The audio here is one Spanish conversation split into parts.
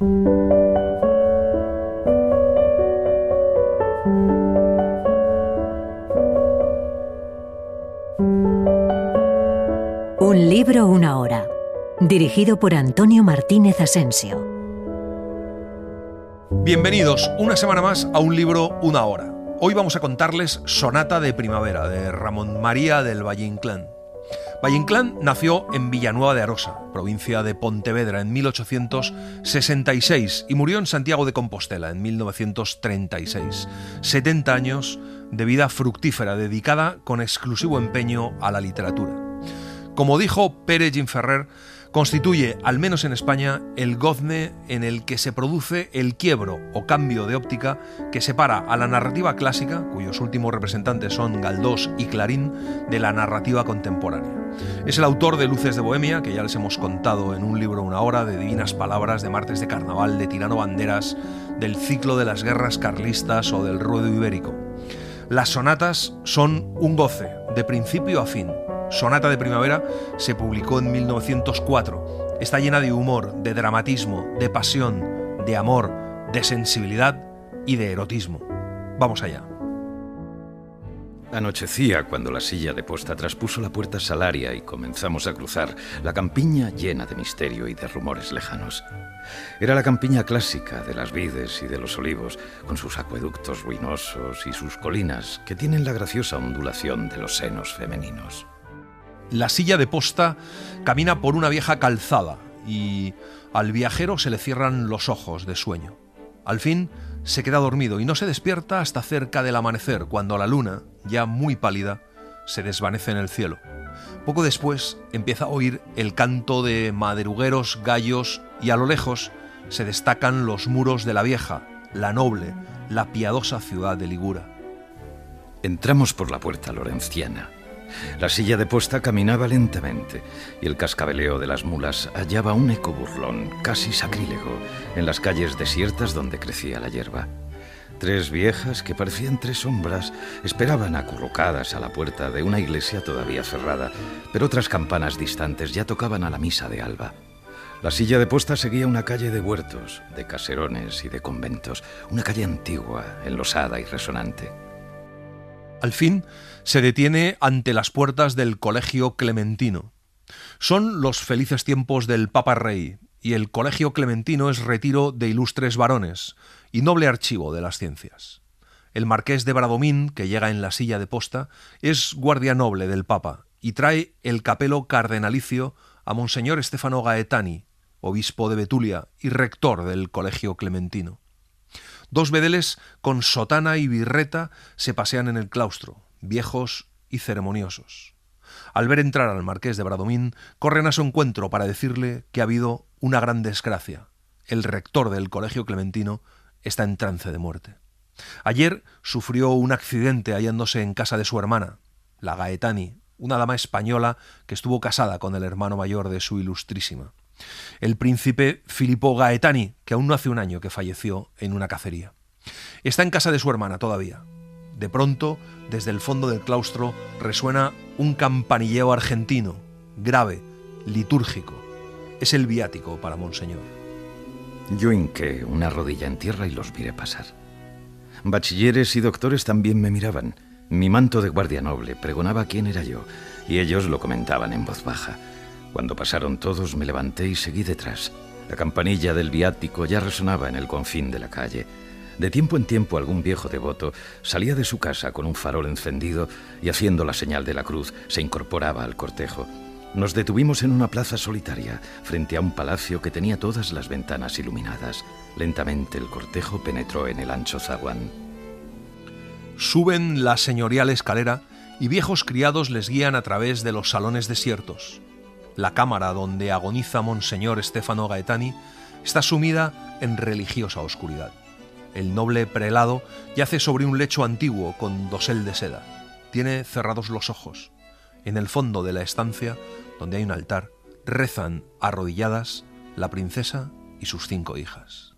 Un libro, una hora. Dirigido por Antonio Martínez Asensio. Bienvenidos una semana más a Un libro, una hora. Hoy vamos a contarles Sonata de Primavera, de Ramón María del Valle-Inclán. Valle-Inclán nació en Villanueva de Arosa, provincia de Pontevedra, en 1866 y murió en Santiago de Compostela en 1936. 70 años de vida fructífera, dedicada con exclusivo empeño a la literatura. Como dijo Pere Gimferrer, constituye, al menos en España, el gozne en el que se produce el quiebro o cambio de óptica que separa a la narrativa clásica, cuyos últimos representantes son Galdós y Clarín, de la narrativa contemporánea. Es el autor de Luces de Bohemia, que ya les hemos contado en Un libro, una hora, de Divinas Palabras, de Martes de Carnaval, de Tirano Banderas, del ciclo de las guerras carlistas o del ruedo ibérico. Las sonatas son un goce, de principio a fin. Sonata de Primavera se publicó en 1904. Está llena de humor, de dramatismo, de pasión, de amor, de sensibilidad y de erotismo. Vamos allá. Anochecía cuando la silla de posta traspuso la puerta salaria y comenzamos a cruzar la campiña llena de misterio y de rumores lejanos. Era la campiña clásica de las vides y de los olivos, con sus acueductos ruinosos y sus colinas que tienen la graciosa ondulación de los senos femeninos. La silla de posta camina por una vieja calzada y al viajero se le cierran los ojos de sueño. Al fin se queda dormido y no se despierta hasta cerca del amanecer, cuando la luna, ya muy pálida, se desvanece en el cielo. Poco después empieza a oír el canto de madrugueros, gallos y a lo lejos se destacan los muros de la vieja, la noble, la piadosa ciudad de Ligura. Entramos por la puerta lorenciana. La silla de posta caminaba lentamente y el cascabeleo de las mulas hallaba un eco burlón, casi sacrílego, en las calles desiertas donde crecía la hierba. Tres viejas, que parecían tres sombras, esperaban acurrucadas a la puerta de una iglesia todavía cerrada, pero otras campanas distantes ya tocaban a la misa de alba. La silla de posta seguía una calle de huertos, de caserones y de conventos, una calle antigua, enlosada y resonante. Al fin se detiene ante las puertas del Colegio Clementino. Son los felices tiempos del Papa Rey, y el Colegio Clementino es retiro de ilustres varones y noble archivo de las ciencias. El marqués de Bradomín, que llega en la silla de posta, es guardia noble del Papa y trae el capelo cardenalicio a Monseñor Stefano Gaetani, obispo de Betulia y rector del Colegio Clementino. Dos bedeles con sotana y birreta se pasean en el claustro, viejos y ceremoniosos. Al ver entrar al marqués de Bradomín, corren a su encuentro para decirle que ha habido una gran desgracia. El rector del Colegio Clementino está en trance de muerte. Ayer sufrió un accidente hallándose en casa de su hermana, la Gaetani, una dama española que estuvo casada con el hermano mayor de su ilustrísima, el príncipe Filippo Gaetani, que aún no hace un año que falleció en una cacería. Está en casa de su hermana todavía. De pronto, desde el fondo del claustro, resuena un campanilleo argentino, grave, litúrgico. Es el viático para Monseñor. Yo hinqué una rodilla en tierra y los miré pasar. Bachilleres y doctores también me miraban. Mi manto de guardia noble pregonaba quién era yo, y ellos lo comentaban en voz baja. Cuando pasaron todos, me levanté y seguí detrás. La campanilla del viático ya resonaba en el confín de la calle. De tiempo en tiempo, algún viejo devoto salía de su casa con un farol encendido y, haciendo la señal de la cruz, se incorporaba al cortejo. Nos detuvimos en una plaza solitaria, frente a un palacio que tenía todas las ventanas iluminadas. Lentamente el cortejo penetró en el ancho zaguán. Suben la señorial escalera y viejos criados les guían a través de los salones desiertos. La cámara donde agoniza Monseñor Stefano Gaetani está sumida en religiosa oscuridad. El noble prelado yace sobre un lecho antiguo con dosel de seda. Tiene cerrados los ojos. En el fondo de la estancia, donde hay un altar, rezan arrodilladas la princesa y sus 5 hijas.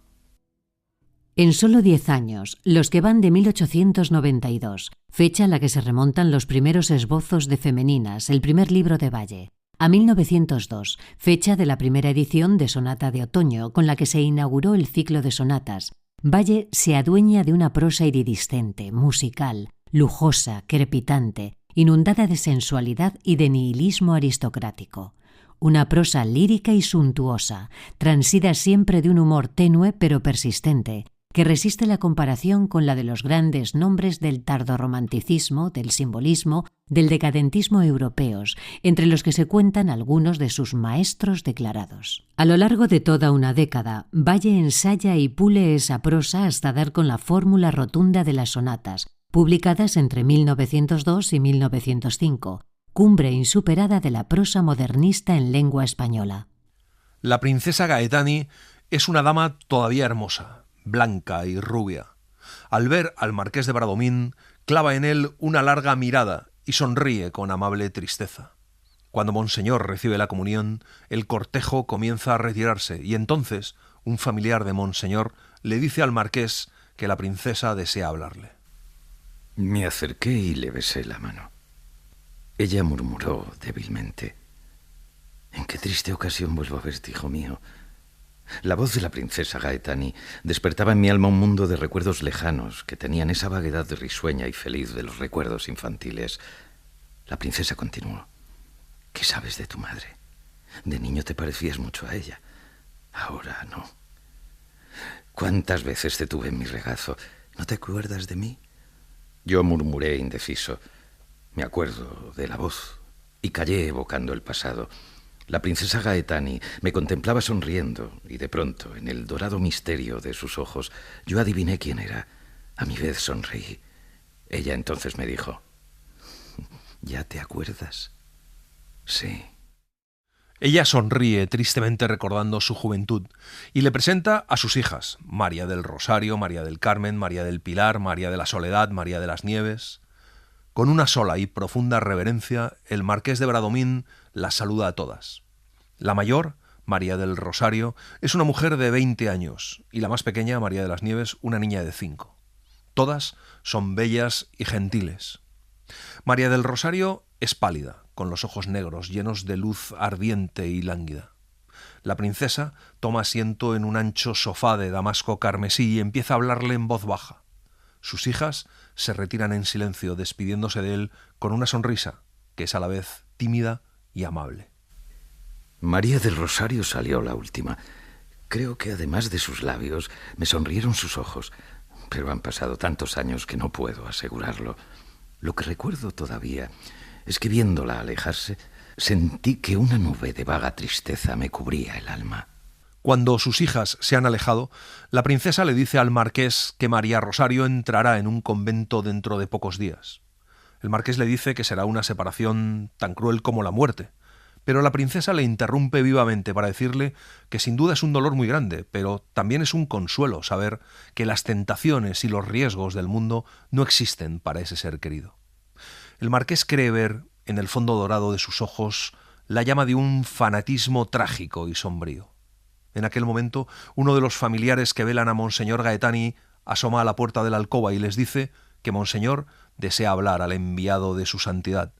En solo 10 años, los que van de 1892, fecha a la que se remontan los primeros esbozos de Femeninas, el primer libro de Valle, a 1902, fecha de la primera edición de Sonata de Otoño, con la que se inauguró el ciclo de sonatas, Valle se adueña de una prosa iridiscente, musical, lujosa, crepitante, inundada de sensualidad y de nihilismo aristocrático. Una prosa lírica y suntuosa, transida siempre de un humor tenue pero persistente, que resiste la comparación con la de los grandes nombres del tardorromanticismo, del simbolismo, del decadentismo europeos, entre los que se cuentan algunos de sus maestros declarados. A lo largo de toda una década, Valle ensaya y pule esa prosa hasta dar con la fórmula rotunda de las sonatas, publicadas entre 1902 y 1905, cumbre insuperada de la prosa modernista en lengua española. La princesa Gaetani es una dama todavía hermosa, blanca y rubia. Al ver al marqués de Bradomín, clava en él una larga mirada y sonríe con amable tristeza. Cuando Monseñor recibe la comunión, el cortejo comienza a retirarse y entonces un familiar de Monseñor le dice al marqués que la princesa desea hablarle. Me acerqué y le besé la mano. Ella murmuró débilmente: «¿En qué triste ocasión vuelvo a verte, hijo mío?» La voz de la princesa Gaetani despertaba en mi alma un mundo de recuerdos lejanos que tenían esa vaguedad risueña y feliz de los recuerdos infantiles. La princesa continuó: «¿Qué sabes de tu madre? De niño te parecías mucho a ella. Ahora no. ¿Cuántas veces te tuve en mi regazo? ¿No te acuerdas de mí?» Yo murmuré indeciso: «Me acuerdo de la voz», y callé evocando el pasado. La princesa Gaetani me contemplaba sonriendo y de pronto, en el dorado misterio de sus ojos, yo adiviné quién era. A mi vez sonreí. Ella entonces me dijo: «¿Ya te acuerdas?» «Sí». Ella sonríe tristemente recordando su juventud y le presenta a sus hijas, María del Rosario, María del Carmen, María del Pilar, María de la Soledad, María de las Nieves. Con una sola y profunda reverencia, el marqués de Bradomín las saluda a todas. La mayor, María del Rosario, es una mujer de 20 años y la más pequeña, María de las Nieves, una niña de 5. Todas son bellas y gentiles. María del Rosario es pálida, con los ojos negros, llenos de luz ardiente y lánguida. La princesa toma asiento en un ancho sofá de damasco carmesí y empieza a hablarle en voz baja. Sus hijas se retiran en silencio, despidiéndose de él con una sonrisa que es a la vez tímida y amable. María del Rosario salió la última. Creo que además de sus labios, me sonrieron sus ojos, pero han pasado tantos años que no puedo asegurarlo. Lo que recuerdo todavía es que viéndola alejarse, sentí que una nube de vaga tristeza me cubría el alma. Cuando sus hijas se han alejado, la princesa le dice al marqués que María Rosario entrará en un convento dentro de pocos días. El marqués le dice que será una separación tan cruel como la muerte, pero la princesa le interrumpe vivamente para decirle que sin duda es un dolor muy grande, pero también es un consuelo saber que las tentaciones y los riesgos del mundo no existen para ese ser querido. El marqués cree ver, en el fondo dorado de sus ojos, la llama de un fanatismo trágico y sombrío. En aquel momento, uno de los familiares que velan a Monseñor Gaetani asoma a la puerta de la alcoba y les dice que Monseñor desea hablar al enviado de su santidad.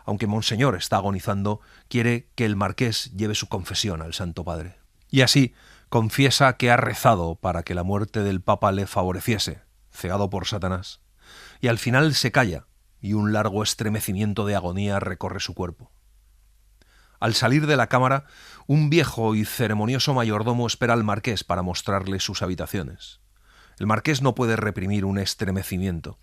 Aunque Monseñor está agonizando, quiere que el marqués lleve su confesión al Santo Padre. Y así confiesa que ha rezado para que la muerte del Papa le favoreciese, cegado por Satanás. Y al final se calla, y un largo estremecimiento de agonía recorre su cuerpo. Al salir de la cámara, un viejo y ceremonioso mayordomo espera al marqués para mostrarle sus habitaciones. El marqués no puede reprimir un estremecimiento.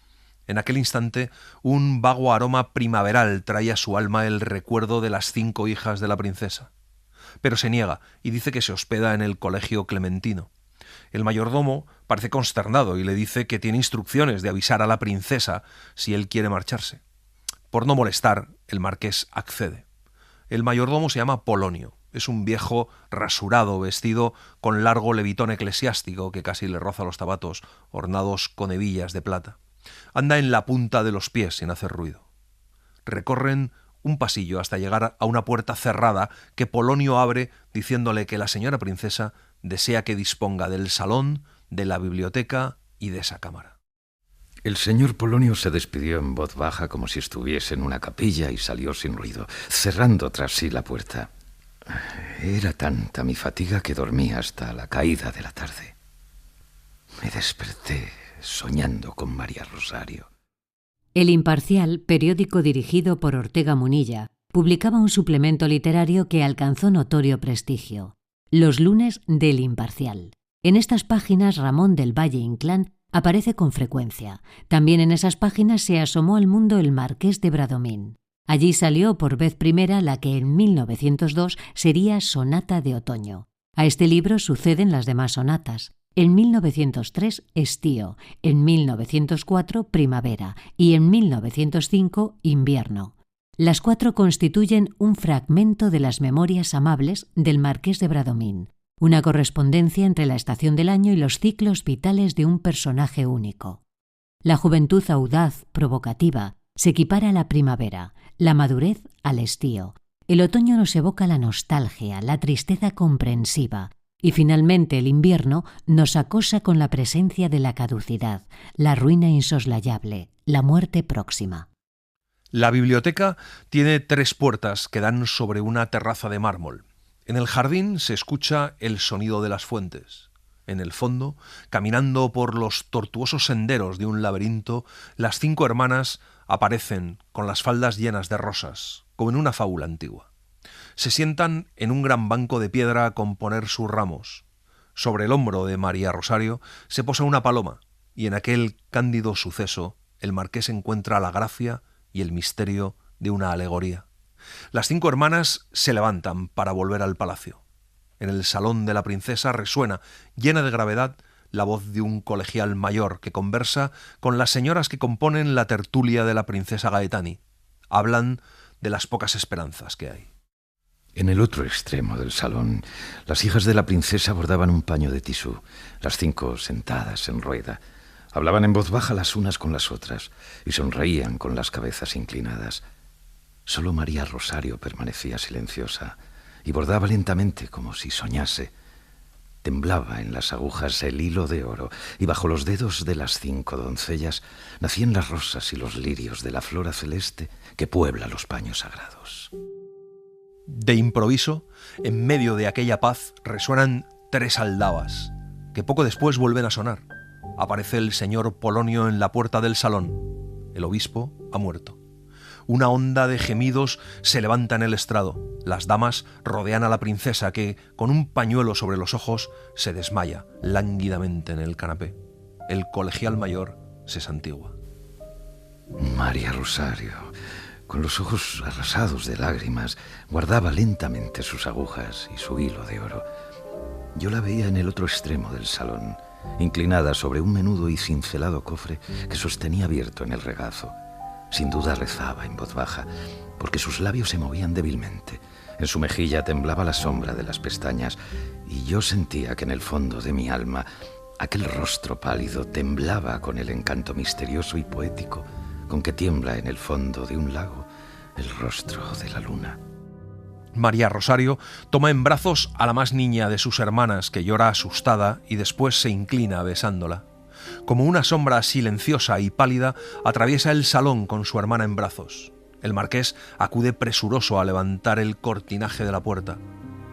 En aquel instante, un vago aroma primaveral trae a su alma el recuerdo de las 5 hijas de la princesa. Pero se niega y dice que se hospeda en el colegio clementino. El mayordomo parece consternado y le dice que tiene instrucciones de avisar a la princesa si él quiere marcharse. Por no molestar, el marqués accede. El mayordomo se llama Polonio. Es un viejo rasurado, vestido con largo levitón eclesiástico que casi le roza los zapatos, ornados con hebillas de plata. Anda en la punta de los pies sin hacer ruido. Recorren un pasillo hasta llegar a una puerta cerrada que Polonio abre diciéndole que la señora princesa desea que disponga del salón, de la biblioteca y de esa cámara. El señor Polonio se despidió en voz baja como si estuviese en una capilla y salió sin ruido, cerrando tras sí la puerta. Era tanta mi fatiga que dormí hasta la caída de la tarde. Me desperté soñando con María Rosario. El Imparcial, periódico dirigido por Ortega Munilla, publicaba un suplemento literario que alcanzó notorio prestigio: Los lunes del Imparcial. En estas páginas Ramón del Valle Inclán aparece con frecuencia. También en esas páginas se asomó al mundo el Marqués de Bradomín. Allí salió por vez primera la que en 1902 sería Sonata de Otoño. A este libro suceden las demás sonatas. En 1903, Estío, en 1904, Primavera y en 1905, Invierno. Las 4 constituyen un fragmento de las Memorias Amables del Marqués de Bradomín, una correspondencia entre la estación del año y los ciclos vitales de un personaje único. La juventud audaz, provocativa, se equipara a la primavera, la madurez al estío. El otoño nos evoca la nostalgia, la tristeza comprensiva, y finalmente el invierno nos acosa con la presencia de la caducidad, la ruina insoslayable, la muerte próxima. La biblioteca tiene 3 puertas que dan sobre una terraza de mármol. En el jardín se escucha el sonido de las fuentes. En el fondo, caminando por los tortuosos senderos de un laberinto, las 5 hermanas aparecen con las faldas llenas de rosas, como en una fábula antigua. Se sientan en un gran banco de piedra a componer sus ramos. Sobre el hombro de María Rosario se posa una paloma, y en aquel cándido suceso el marqués encuentra la gracia y el misterio de una alegoría. Las 5 hermanas se levantan para volver al palacio. En el salón de la princesa resuena, llena de gravedad, la voz de un colegial mayor que conversa con las señoras que componen la tertulia de la princesa Gaetani. Hablan de las pocas esperanzas que hay. En el otro extremo del salón, las hijas de la princesa bordaban un paño de tisú, las 5 sentadas en rueda. Hablaban en voz baja las unas con las otras y sonreían con las cabezas inclinadas. Solo María Rosario permanecía silenciosa y bordaba lentamente como si soñase. Temblaba en las agujas el hilo de oro y bajo los dedos de las 5 doncellas nacían las rosas y los lirios de la flora celeste que puebla los paños sagrados. De improviso, en medio de aquella paz, resuenan 3 aldabas, que poco después vuelven a sonar. Aparece el señor Polonio en la puerta del salón. El obispo ha muerto. Una onda de gemidos se levanta en el estrado. Las damas rodean a la princesa que, con un pañuelo sobre los ojos, se desmaya lánguidamente en el canapé. El colegial mayor se santigua. María Rosario, con los ojos arrasados de lágrimas, guardaba lentamente sus agujas y su hilo de oro. Yo la veía en el otro extremo del salón, inclinada sobre un menudo y cincelado cofre que sostenía abierto en el regazo. Sin duda rezaba en voz baja, porque sus labios se movían débilmente. En su mejilla temblaba la sombra de las pestañas, y yo sentía que en el fondo de mi alma aquel rostro pálido temblaba con el encanto misterioso y poético con que tiembla en el fondo de un lago el rostro de la luna. María Rosario toma en brazos a la más niña de sus hermanas, que llora asustada, y después se inclina besándola. Como una sombra silenciosa y pálida, atraviesa el salón con su hermana en brazos. El marqués acude presuroso a levantar el cortinaje de la puerta.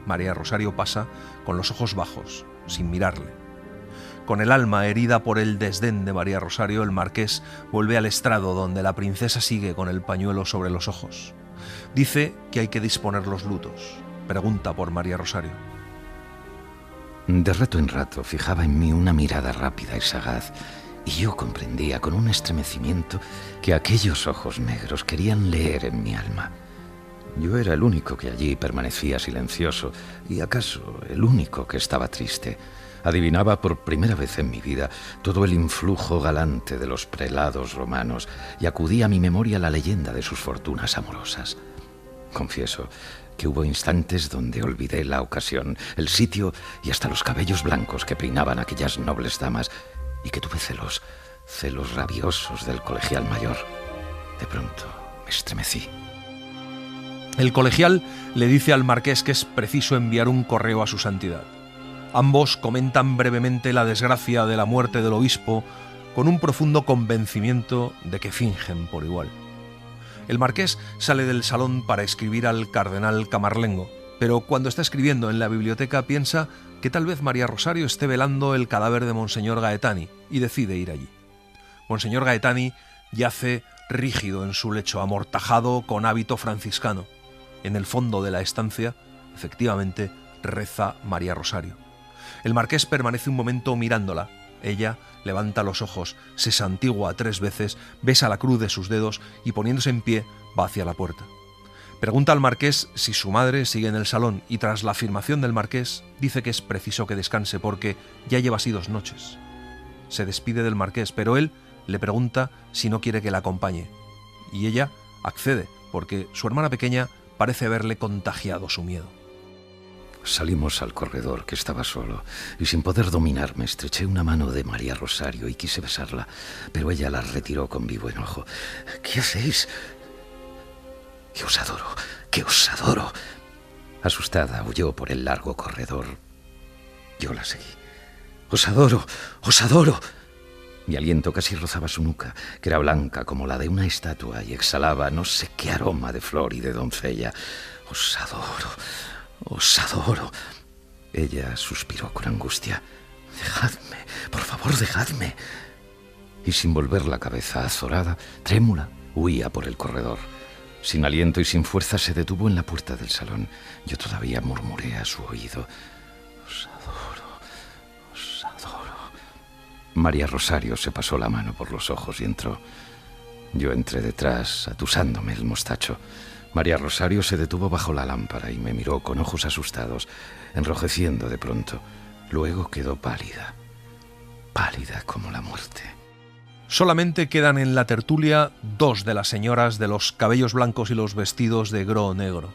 María Rosario pasa con los ojos bajos, sin mirarle. Con el alma herida por el desdén de María Rosario, el marqués vuelve al estrado donde la princesa sigue con el pañuelo sobre los ojos. Dice que hay que disponer los lutos. Pregunta por María Rosario. De rato en rato fijaba en mí una mirada rápida y sagaz, y yo comprendía con un estremecimiento que aquellos ojos negros querían leer en mi alma. Yo era el único que allí permanecía silencioso, y acaso el único que estaba triste. Adivinaba por primera vez en mi vida todo el influjo galante de los prelados romanos, y acudía a mi memoria la leyenda de sus fortunas amorosas. Confieso que hubo instantes donde olvidé la ocasión, el sitio y hasta los cabellos blancos que peinaban aquellas nobles damas, y que tuve celos rabiosos del colegial mayor. De pronto me estremecí. El colegial le dice al marqués que es preciso enviar un correo a su santidad. Ambos comentan brevemente la desgracia de la muerte del obispo, con un profundo convencimiento de que fingen por igual. El marqués sale del salón para escribir al cardenal Camarlengo, pero cuando está escribiendo en la biblioteca piensa que tal vez María Rosario esté velando el cadáver de Monseñor Gaetani y decide ir allí. Monseñor Gaetani yace rígido en su lecho, amortajado con hábito franciscano. En el fondo de la estancia, efectivamente, reza María Rosario. El marqués permanece un momento mirándola. Ella levanta los ojos, se santigua 3 veces, besa la cruz de sus dedos y poniéndose en pie va hacia la puerta. Pregunta al marqués si su madre sigue en el salón y tras la afirmación del marqués dice que es preciso que descanse porque ya lleva así 2 noches. Se despide del marqués, pero él le pregunta si no quiere que la acompañe y ella accede porque su hermana pequeña parece haberle contagiado su miedo. Salimos al corredor, que estaba solo, y sin poder dominarme estreché una mano de María Rosario y quise besarla, pero ella la retiró con vivo enojo. ¿Qué hacéis? ¡Que os adoro! ¡Que os adoro! Asustada, huyó por el largo corredor. Yo la seguí. ¡Os adoro! ¡Os adoro! Mi aliento casi rozaba su nuca, que era blanca como la de una estatua y exhalaba no sé qué aroma de flor y de doncella. ¡Os adoro! ¡Os adoro! Ella suspiró con angustia. «Dejadme, por favor, dejadme». Y sin volver la cabeza, azorada, trémula, huía por el corredor. Sin aliento y sin fuerza se detuvo en la puerta del salón. Yo todavía murmuré a su oído: «Os adoro, os adoro». María Rosario se pasó la mano por los ojos y entró. Yo entré detrás, atusándome el mostacho. María Rosario se detuvo bajo la lámpara y me miró con ojos asustados, enrojeciendo de pronto. Luego quedó pálida, pálida como la muerte. Solamente quedan en la tertulia 2 de las señoras de los cabellos blancos y los vestidos de gro negro.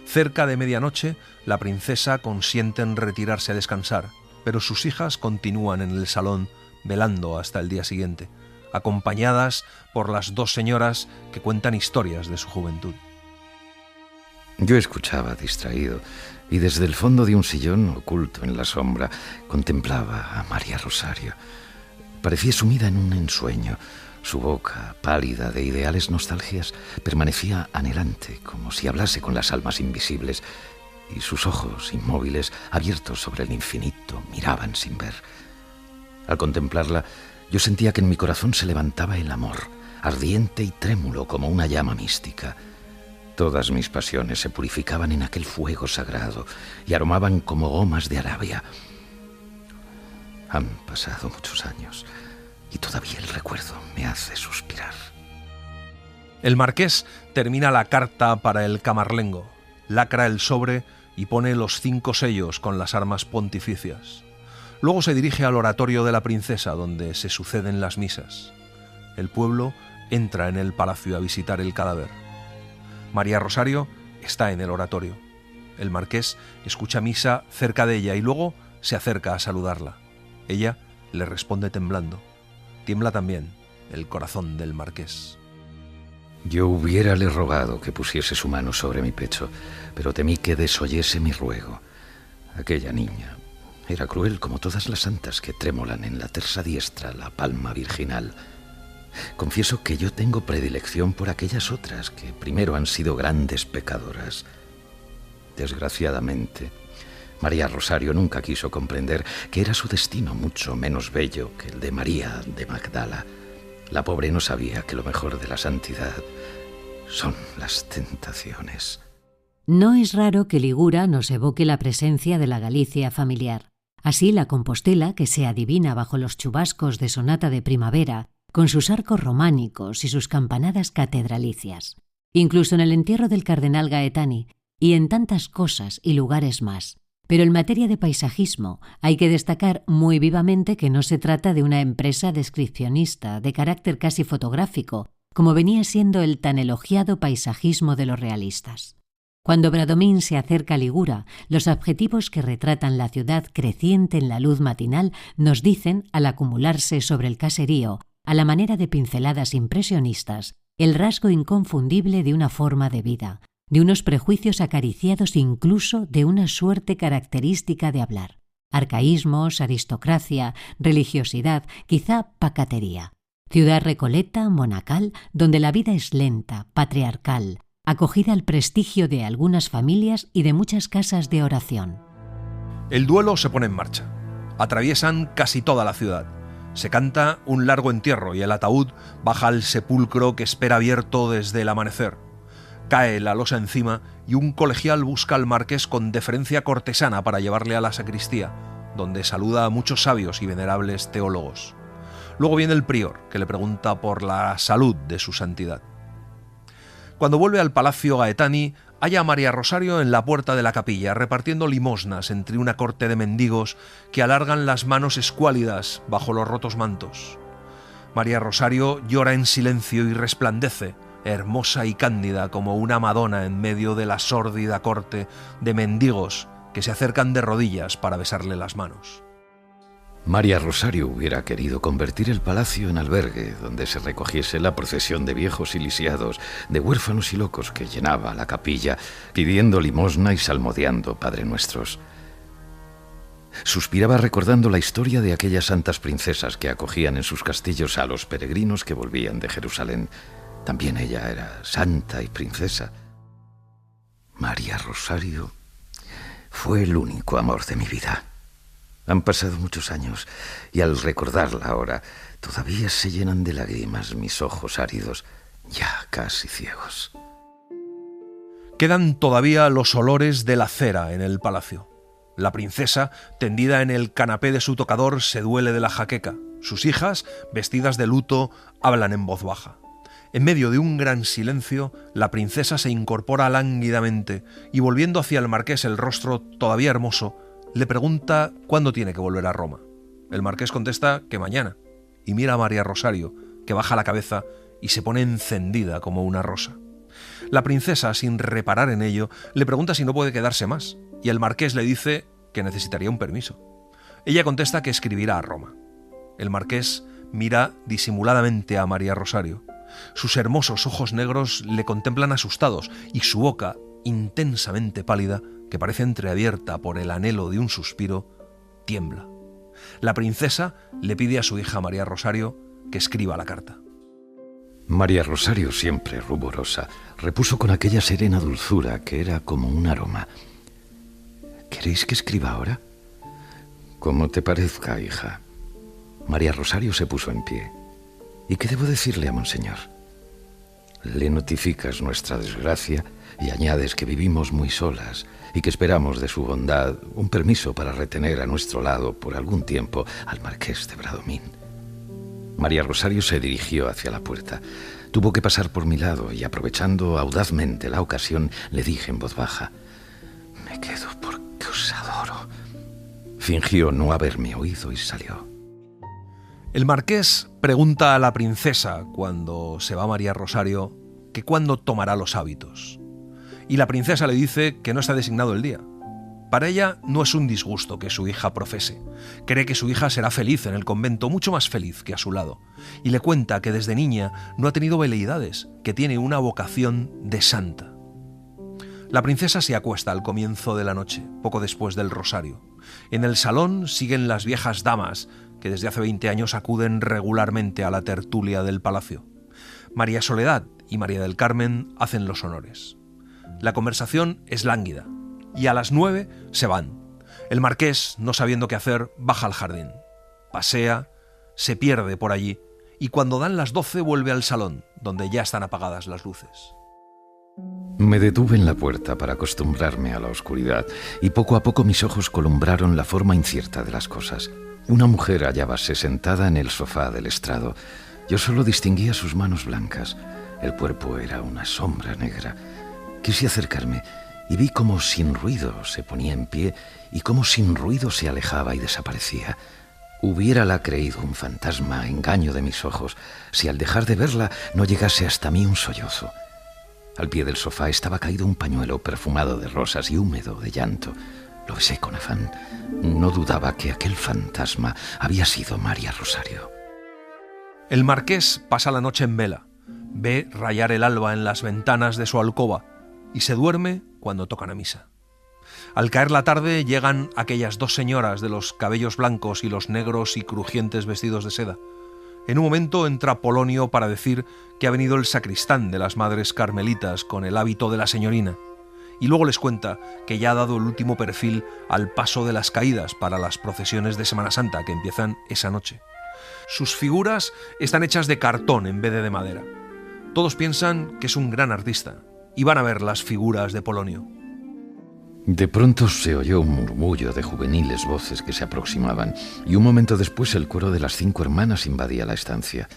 Cerca de medianoche, la princesa consiente en retirarse a descansar, pero sus hijas continúan en el salón velando hasta el día siguiente, acompañadas por las 2 señoras que cuentan historias de su juventud. Yo escuchaba distraído y desde el fondo de un sillón oculto en la sombra contemplaba a María Rosario. Parecía sumida en un ensueño. Su boca, pálida de ideales nostalgias, permanecía anhelante, como si hablase con las almas invisibles, y sus ojos, inmóviles, abiertos sobre el infinito, miraban sin ver. Al contemplarla, yo sentía que en mi corazón se levantaba el amor, ardiente y trémulo como una llama mística. Todas mis pasiones se purificaban en aquel fuego sagrado y aromaban como gomas de Arabia. Han pasado muchos años y todavía el recuerdo me hace suspirar. El marqués termina la carta para el camarlengo, lacra el sobre y pone los 5 sellos con las armas pontificias. Luego se dirige al oratorio de la princesa, donde se suceden las misas. El pueblo entra en el palacio a visitar el cadáver. María Rosario está en el oratorio. El marqués escucha misa cerca de ella y luego se acerca a saludarla. Ella le responde temblando. Tiembla también el corazón del marqués. Yo hubiérale rogado que pusiese su mano sobre mi pecho, pero temí que desoyese mi ruego. Aquella niña era cruel como todas las santas que trémolan en la tersa diestra la palma virginal. Confieso que yo tengo predilección por aquellas otras que primero han sido grandes pecadoras. Desgraciadamente, María Rosario nunca quiso comprender que era su destino mucho menos bello que el de María de Magdala. La pobre no sabía que lo mejor de la santidad son las tentaciones. No es raro que Ligura nos evoque la presencia de la Galicia familiar. Así la Compostela, que se adivina bajo los chubascos de sonata de primavera, con sus arcos románicos y sus campanadas catedralicias. Incluso en el entierro del cardenal Gaetani, y en tantas cosas y lugares más. Pero en materia de paisajismo hay que destacar muy vivamente que no se trata de una empresa descripcionista de carácter casi fotográfico, como venía siendo el tan elogiado paisajismo de los realistas. Cuando Bradomín se acerca a Ligura, los adjetivos que retratan la ciudad creciente en la luz matinal nos dicen, al acumularse sobre el caserío, a la manera de pinceladas impresionistas, el rasgo inconfundible de una forma de vida, de unos prejuicios acariciados incluso de una suerte característica de hablar. Arcaísmos, aristocracia, religiosidad, quizá pacatería. Ciudad recoleta, monacal, donde la vida es lenta, patriarcal, acogida al prestigio de algunas familias y de muchas casas de oración. El duelo se pone en marcha. Atraviesan casi toda la ciudad. Se canta un largo entierro y el ataúd baja al sepulcro que espera abierto desde el amanecer. Cae la losa encima y un colegial busca al marqués con deferencia cortesana para llevarle a la sacristía, donde saluda a muchos sabios y venerables teólogos. Luego viene el prior, que le pregunta por la salud de su santidad. Cuando vuelve al palacio Gaetani, halla a María Rosario en la puerta de la capilla, repartiendo limosnas entre una corte de mendigos que alargan las manos escuálidas bajo los rotos mantos. María Rosario llora en silencio y resplandece, hermosa y cándida como una Madonna en medio de la sórdida corte de mendigos que se acercan de rodillas para besarle las manos. María Rosario hubiera querido convertir el palacio en albergue donde se recogiese la procesión de viejos y lisiados, de huérfanos y locos que llenaba la capilla, pidiendo limosna y salmodiando Padre Nuestros. Suspiraba recordando la historia de aquellas santas princesas que acogían en sus castillos a los peregrinos que volvían de Jerusalén. También ella era santa y princesa. María Rosario fue el único amor de mi vida. Han pasado muchos años y al recordarla ahora todavía se llenan de lágrimas mis ojos áridos, ya casi ciegos. Quedan todavía los olores de la cera en el palacio. La princesa, tendida en el canapé de su tocador, se duele de la jaqueca. Sus hijas, vestidas de luto, hablan en voz baja. En medio de un gran silencio, la princesa se incorpora lánguidamente y, volviendo hacia el marqués el rostro todavía hermoso, le pregunta cuándo tiene que volver a Roma. El marqués contesta que mañana, y mira a María Rosario, que baja la cabeza y se pone encendida como una rosa. La princesa, sin reparar en ello, le pregunta si no puede quedarse más, y el marqués le dice que necesitaría un permiso. Ella contesta que escribirá a Roma. El marqués mira disimuladamente a María Rosario. Sus hermosos ojos negros le contemplan asustados y su boca, intensamente pálida, que parece entreabierta por el anhelo de un suspiro, tiembla. La princesa le pide a su hija María Rosario que escriba la carta. María Rosario, siempre ruborosa, repuso con aquella serena dulzura que era como un aroma: ¿Queréis que escriba ahora? Como te parezca, hija. María Rosario se puso en pie. ¿Y qué debo decirle a Monseñor? Le notificas nuestra desgracia y añades que vivimos muy solas y que esperamos de su bondad un permiso para retener a nuestro lado por algún tiempo al marqués de Bradomín. María Rosario se dirigió hacia la puerta. Tuvo que pasar por mi lado y, aprovechando audazmente la ocasión, le dije en voz baja: «Me quedo porque os adoro». Fingió no haberme oído y salió. El marqués pregunta a la princesa, cuando se va María Rosario, que cuándo tomará los hábitos. Y la princesa le dice que no está designado el día. Para ella no es un disgusto que su hija profese. Cree que su hija será feliz en el convento, mucho más feliz que a su lado. Y le cuenta que desde niña no ha tenido veleidades, que tiene una vocación de santa. La princesa se acuesta al comienzo de la noche, poco después del rosario. En el salón siguen las viejas damas, que desde hace 20 años acuden regularmente a la tertulia del palacio. María Soledad y María del Carmen hacen los honores. La conversación es lánguida, y a las 9 se van. El marqués, no sabiendo qué hacer, baja al jardín. Pasea, se pierde por allí, y cuando dan las 12 vuelve al salón, donde ya están apagadas las luces. Me detuve en la puerta para acostumbrarme a la oscuridad, y poco a poco mis ojos columbraron la forma incierta de las cosas. Una mujer hallábase sentada en el sofá del estrado. Yo solo distinguía sus manos blancas. El cuerpo era una sombra negra. Quise acercarme y vi cómo sin ruido se ponía en pie y cómo sin ruido se alejaba y desaparecía. Hubiérala creído un fantasma, engaño de mis ojos, si al dejar de verla no llegase hasta mí un sollozo. Al pie del sofá estaba caído un pañuelo perfumado de rosas y húmedo de llanto. Lo besé con afán. No dudaba que aquel fantasma había sido María Rosario. El marqués pasa la noche en vela, ve rayar el alba en las ventanas de su alcoba y se duerme cuando tocan a misa. Al caer la tarde llegan aquellas dos señoras de los cabellos blancos y los negros y crujientes vestidos de seda. En un momento entra Polonio para decir que ha venido el sacristán de las Madres Carmelitas con el hábito de la señorina, y luego les cuenta que ya ha dado el último perfil al paso de las caídas para las procesiones de Semana Santa que empiezan esa noche. Sus figuras están hechas de cartón en vez de madera. Todos piensan que es un gran artista y van a ver las figuras de Polonio. De pronto se oyó un murmullo de juveniles voces que se aproximaban, y un momento después el coro de las 5 hermanas invadía la estancia.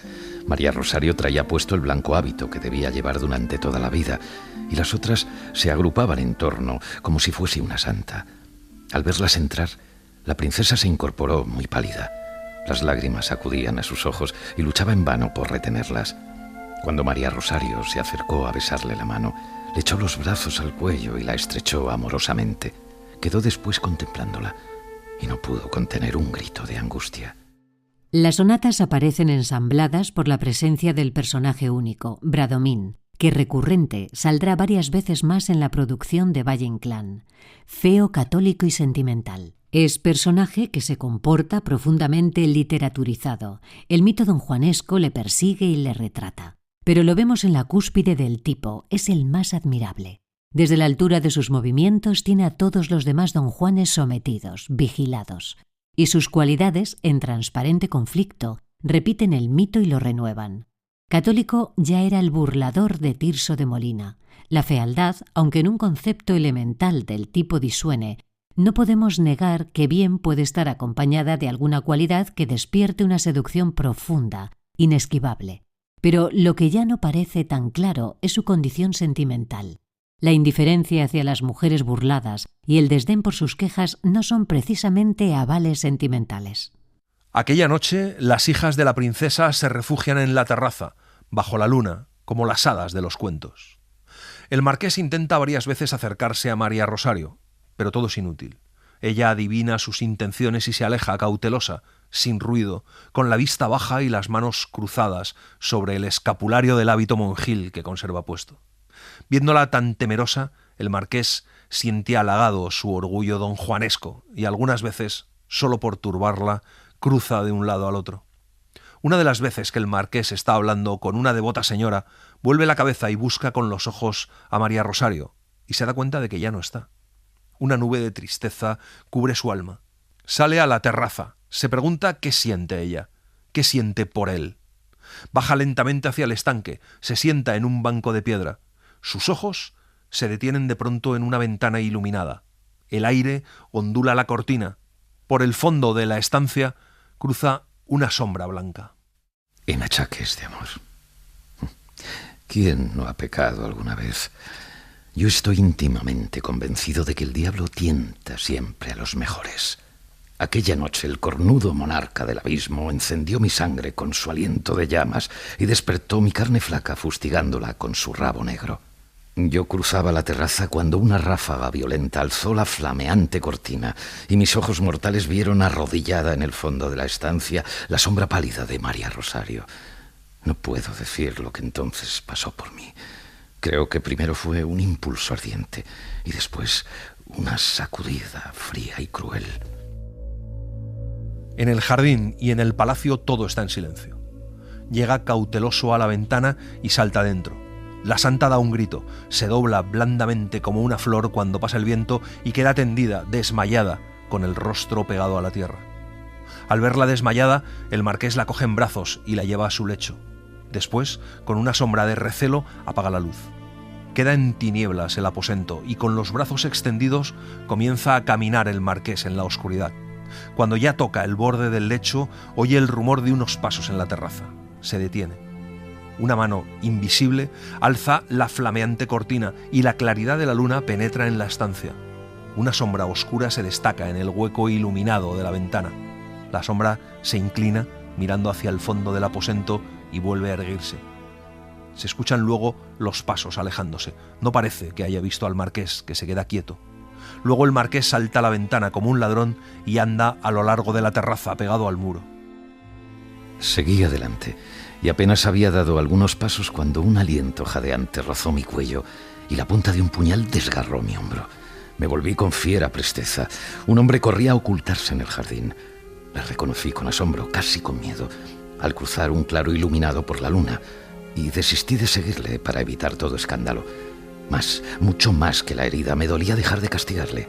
María Rosario traía puesto el blanco hábito que debía llevar durante toda la vida, y las otras se agrupaban en torno como si fuese una santa. Al verlas entrar, la princesa se incorporó muy pálida. Las lágrimas acudían a sus ojos y luchaba en vano por retenerlas. Cuando María Rosario se acercó a besarle la mano, le echó los brazos al cuello y la estrechó amorosamente. Quedó después contemplándola y no pudo contener un grito de angustia. Las sonatas aparecen ensambladas por la presencia del personaje único, Bradomín, que recurrente saldrá varias veces más en la producción de Valle Inclán. Feo, católico y sentimental. Es personaje que se comporta profundamente literaturizado. El mito donjuanesco le persigue y le retrata. Pero lo vemos en la cúspide del tipo, es el más admirable. Desde la altura de sus movimientos tiene a todos los demás don Juanes sometidos, vigilados, y sus cualidades, en transparente conflicto, repiten el mito y lo renuevan. Católico ya era el burlador de Tirso de Molina. La fealdad, aunque en un concepto elemental del tipo disuene, no podemos negar que bien puede estar acompañada de alguna cualidad que despierte una seducción profunda, inesquivable. Pero lo que ya no parece tan claro es su condición sentimental. La indiferencia hacia las mujeres burladas y el desdén por sus quejas no son precisamente avales sentimentales. Aquella noche, las hijas de la princesa se refugian en la terraza, bajo la luna, como las hadas de los cuentos. El marqués intenta varias veces acercarse a María Rosario, pero todo es inútil. Ella adivina sus intenciones y se aleja cautelosa, sin ruido, con la vista baja y las manos cruzadas sobre el escapulario del hábito monjil que conserva puesto. Viéndola tan temerosa, el marqués siente halagado su orgullo donjuanesco y algunas veces, solo por turbarla, cruza de un lado al otro. Una de las veces que el marqués está hablando con una devota señora, vuelve la cabeza y busca con los ojos a María Rosario y se da cuenta de que ya no está. Una nube de tristeza cubre su alma. Sale a la terraza, se pregunta qué siente ella, qué siente por él. Baja lentamente hacia el estanque, se sienta en un banco de piedra. Sus ojos se detienen de pronto en una ventana iluminada. El aire ondula la cortina. Por el fondo de la estancia cruza una sombra blanca. En achaques de amor. ¿Quién no ha pecado alguna vez? Yo estoy íntimamente convencido de que el diablo tienta siempre a los mejores. Aquella noche el cornudo monarca del abismo encendió mi sangre con su aliento de llamas y despertó mi carne flaca fustigándola con su rabo negro. Yo cruzaba la terraza cuando una ráfaga violenta alzó la flameante cortina y mis ojos mortales vieron arrodillada en el fondo de la estancia la sombra pálida de María Rosario. No puedo decir lo que entonces pasó por mí. Creo que primero fue un impulso ardiente y después una sacudida fría y cruel. En el jardín y en el palacio todo está en silencio. Llega cauteloso a la ventana y salta dentro. La santa da un grito, se dobla blandamente como una flor cuando pasa el viento y queda tendida, desmayada, con el rostro pegado a la tierra. Al verla desmayada, el marqués la coge en brazos y la lleva a su lecho. Después, con una sombra de recelo, apaga la luz. Queda en tinieblas el aposento y con los brazos extendidos comienza a caminar el marqués en la oscuridad. Cuando ya toca el borde del lecho, oye el rumor de unos pasos en la terraza. Se detiene. Una mano invisible alza la flameante cortina y la claridad de la luna penetra en la estancia. Una sombra oscura se destaca en el hueco iluminado de la ventana. La sombra se inclina, mirando hacia el fondo del aposento y vuelve a erguirse. Se escuchan luego los pasos alejándose. No parece que haya visto al marqués, que se queda quieto. Luego el marqués salta a la ventana como un ladrón y anda a lo largo de la terraza pegado al muro. Seguí adelante y apenas había dado algunos pasos cuando un aliento jadeante rozó mi cuello y la punta de un puñal desgarró mi hombro. Me volví con fiera presteza. Un hombre corría a ocultarse en el jardín. Le reconocí con asombro, casi con miedo, al cruzar un claro iluminado por la luna, y desistí de seguirle para evitar todo escándalo. Más, mucho más que la herida, me dolía dejar de castigarle,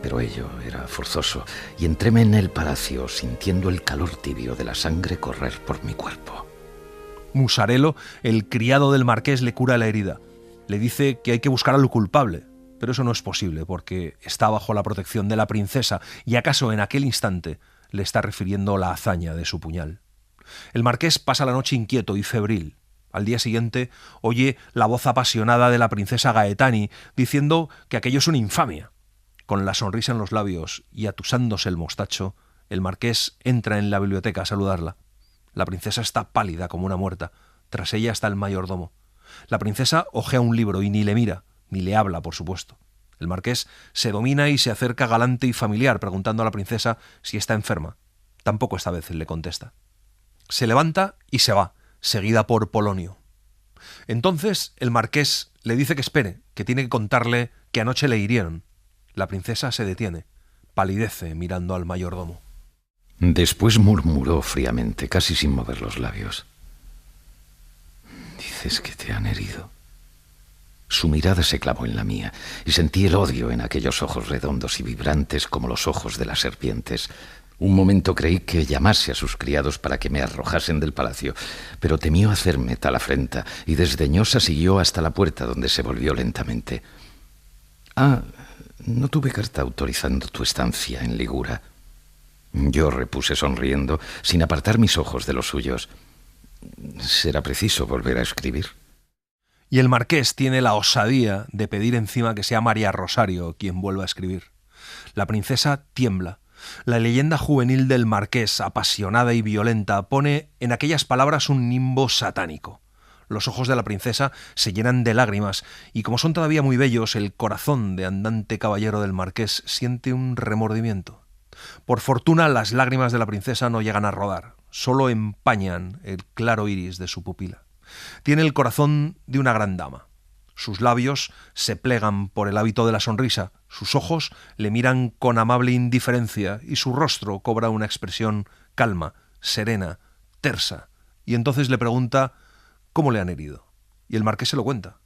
pero ello era forzoso, y entréme en el palacio sintiendo el calor tibio de la sangre correr por mi cuerpo. Musarelo, el criado del marqués, le cura la herida. Le dice que hay que buscar al culpable, pero eso no es posible porque está bajo la protección de la princesa y acaso en aquel instante le está refiriendo la hazaña de su puñal. El marqués pasa la noche inquieto y febril. Al día siguiente oye la voz apasionada de la princesa Gaetani diciendo que aquello es una infamia. Con la sonrisa en los labios y atusándose el mostacho, el marqués entra en la biblioteca a saludarla. La princesa está pálida como una muerta. Tras ella está el mayordomo. La princesa hojea un libro y ni le mira, ni le habla, por supuesto. El marqués se domina y se acerca galante y familiar, preguntando a la princesa si está enferma. Tampoco esta vez le contesta. Se levanta y se va, seguida por Polonio. Entonces el marqués le dice que espere, que tiene que contarle que anoche le hirieron. La princesa se detiene, palidece mirando al mayordomo. Después murmuró fríamente, casi sin mover los labios. ¿Dices que te han herido? Su mirada se clavó en la mía y sentí el odio en aquellos ojos redondos y vibrantes como los ojos de las serpientes. Un momento creí que llamase a sus criados para que me arrojasen del palacio, pero temió hacerme tal afrenta y desdeñosa siguió hasta la puerta, donde se volvió lentamente. No tuve carta autorizando tu estancia en Ligura. Yo repuse sonriendo, sin apartar mis ojos de los suyos. Será preciso volver a escribir. Y el marqués tiene la osadía de pedir encima que sea María Rosario quien vuelva a escribir. La princesa tiembla. La leyenda juvenil del marqués, apasionada y violenta, pone en aquellas palabras un nimbo satánico. Los ojos de la princesa se llenan de lágrimas y, como son todavía muy bellos, el corazón de andante caballero del marqués siente un remordimiento. Por fortuna, las lágrimas de la princesa no llegan a rodar, solo empañan el claro iris de su pupila. Tiene el corazón de una gran dama. Sus labios se plegan por el hábito de la sonrisa, sus ojos le miran con amable indiferencia y su rostro cobra una expresión calma, serena, tersa. Y entonces le pregunta cómo le han herido. Y el marqués se lo cuenta.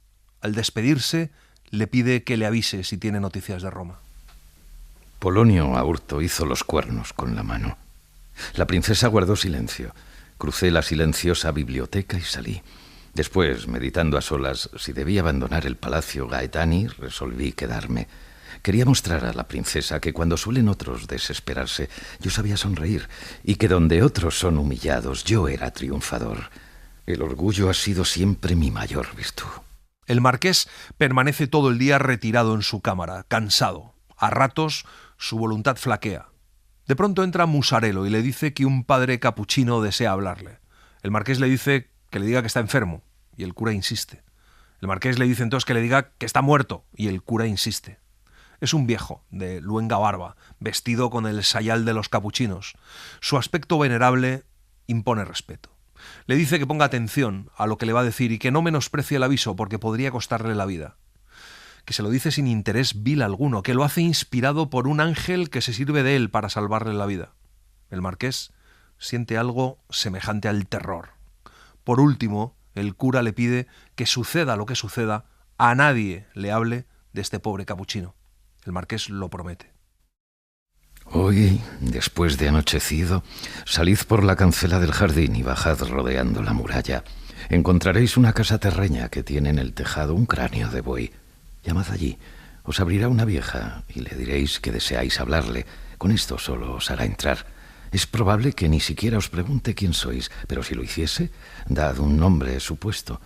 Al despedirse, le pide que le avise si tiene noticias de Roma. Polonio a hurto hizo los cuernos con la mano. La princesa guardó silencio. Crucé la silenciosa biblioteca y salí. Después, meditando a solas si debía abandonar el palacio Gaetani, resolví quedarme. Quería mostrar a la princesa que cuando suelen otros desesperarse, yo sabía sonreír, y que donde otros son humillados, yo era triunfador. El orgullo ha sido siempre mi mayor virtud. El marqués permanece todo el día retirado en su cámara, cansado. A ratos, su voluntad flaquea. De pronto entra Musarelo y le dice que un padre capuchino desea hablarle. El marqués le dice que le diga que está enfermo, y el cura insiste. El marqués le dice entonces que le diga que está muerto, y el cura insiste. Es un viejo, de luenga barba, vestido con el sayal de los capuchinos. Su aspecto venerable impone respeto. Le dice que ponga atención a lo que le va a decir y que no menosprecie el aviso porque podría costarle la vida. Que se lo dice sin interés vil alguno, que lo hace inspirado por un ángel que se sirve de él para salvarle la vida. El marqués siente algo semejante al terror. Por último, el cura le pide que suceda lo que suceda, a nadie le hable de este pobre capuchino. El marqués lo promete. Hoy, después de anochecido, salid por la cancela del jardín y bajad rodeando la muralla. Encontraréis una casa terreña que tiene en el tejado un cráneo de buey. Llamad allí, os abrirá una vieja y le diréis que deseáis hablarle. Con esto solo os hará entrar. Es probable que ni siquiera os pregunte quién sois, pero si lo hiciese, dad un nombre supuesto.